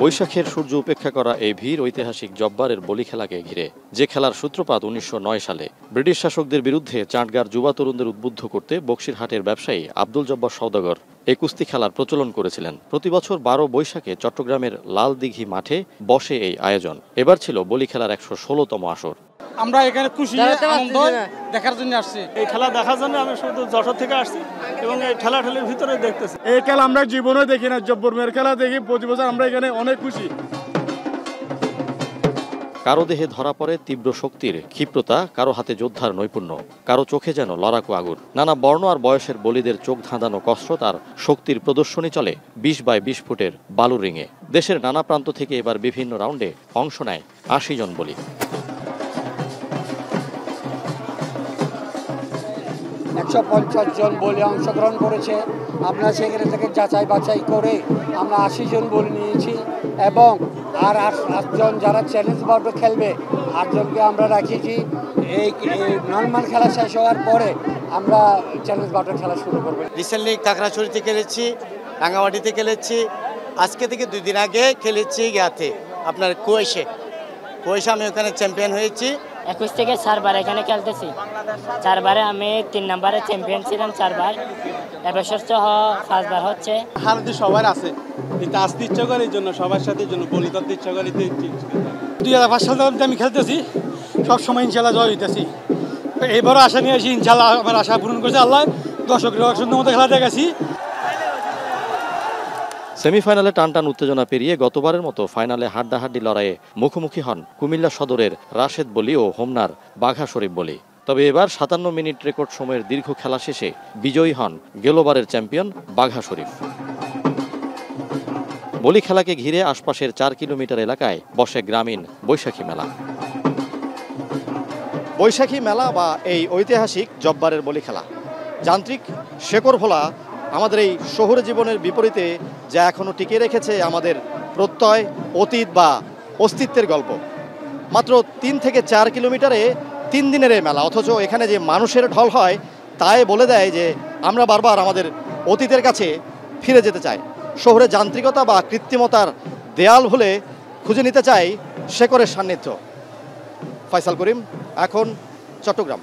বৈশাখের সূর্য উপেক্ষা করা এই ভিড় ঐতিহাসিক জব্বারের বলি খেলাকে ঘিরে, যে খেলার সূত্রপাত ১৯০৯ সালে ব্রিটিশ শাসকদের বিরুদ্ধে চাটগাঁর যুবা তরুণদের উদ্বুদ্ধ করতে বক্সিরহাটের ব্যবসায়ী আব্দুল জব্বার সওদাগর এই কুস্তি খেলার প্রচলন করেছিলেন। প্রতি বছর ১২ বৈশাখে চট্টগ্রামের লালদিঘি মাঠে বসে এই আয়োজন। এবার ছিল বলি খেলার ১১৬তম আসর। আমরা এখানে খুশি আনন্দ দেখার জন্য আসছি। এই খেলা দেখার জন্য আমি শুধু যশোর থেকে আসছি এবং এই ঠেলাঠেলির ভিতরে দেখতেছি। এই খেলা আমরা জীবনে দেখি না, জব্বর মেয়ের খেলা দেখি প্রতি বছর। আমরা এখানে অনেক খুশি। কারো দেহে ধরা পড়ে তীব্র শক্তির ক্ষিপ্রতা, কারো হাতে যোদ্ধার নৈপুণ্য, কারো চোখে যেন লড়াকু আগুন। নানা বর্ণ আর বয়সের বলিদের চোখ ধাঁধানো কসরত আর শক্তির প্রদর্শনী চলে ২০x২০ ফুটের বালুর রিংয়ে। দেশের নানা প্রান্ত থেকে এবার বিভিন্ন রাউন্ডে অংশ নেয় ৮০ জন বলি। ১৫০ জন বলি অংশগ্রহণ করেছে। আমরা সেখানে থেকে যাচাই বাছাই করে আমরা ৮০ জন বলি নিয়েছি এবং আর ৮ জন যারা চ্যালেঞ্জ বাউট খেলবে ৮ জনকে আমরা রাখিছি। এই নর্মাল খেলা শেষ হওয়ার পরে আমরা চ্যালেঞ্জ বাউটের খেলা শুরু করব। রিসেন্টলি কাকড়াছড়িতে খেলেছি, রাঙ্গামাটিতে খেলেছি, আজকে থেকে 2 দিন আগে খেলেছি ইয়াতে আপনার কুয়েশে আমি ওখানে চ্যাম্পিয়ন হয়েছি। ২১ থেকে 4বার এখানে খেলতেছি। 4বারে আমি 3 নম্বরে চ্যাম্পিয়ন ছিলাম 4বার। এবছর সহ 5বার হচ্ছে। হারদি সবার আছে, কিন্তু আসতে ইচ্ছা করে, এই জন্য সবার সাথে জন্য বলি করতে ইচ্ছা করে। 2005 সাল থেকে আমি খেলতেছি, সবসময় ইনশাল্লাহ জয় হইতেছি। এবারও আশা নিয়ে আসি, ইনশাল্লাহ আমার আশা পূরণ করেছে আল্লাহ। দর্শকের সুন্দর মতো খেলা দেখেছি। সেমিফাইনালে টানটান উত্তেজনা পেরিয়ে গতবারের মতো ফাইনালে হাড্ডাহাড্ডি লড়াইয়ে মুখোমুখি হন কুমিল্লা সদরের রাশেদ বলি ও হোমনার বাঘা শরীফ বলি। তবে এবার ৫৭ মিনিট রেকর্ড সময়ের দীর্ঘ খেলা শেষে বিজয়ী হন গেলোবারের চ্যাম্পিয়ন বাঘা শরীফ। বলি খেলাকে ঘিরে আশপাশের ৪ কিলোমিটার এলাকায় বসে গ্রামীণ বৈশাখী মেলা। বৈশাখী মেলা বা এই ঐতিহাসিক জব্বারের বলি খেলা যান্ত্রিক শেকড় ভোলা আমাদের এই শহুরে জীবনের বিপরীতে যা এখনো টিকে রেখেছে আমাদের প্রত্যয়, অতীত বা অস্তিত্বের গল্প। মাত্র ৩ থেকে ৪ কিলোমিটারে ৩ দিনের এই মেলা, অথচ এখানে যে মানুষের ঢল হয় তাই বলে দেয় যে আমরা বারবার আমাদের অতীতের কাছে ফিরে যেতে চাই। শহরে যান্ত্রিকতা বা কৃত্রিমতার দেয়াল ভুলে খুঁজে নিতে চাই শেকড়ের সান্নিধ্য। ফয়সাল করিম, এখন চট্টগ্রাম।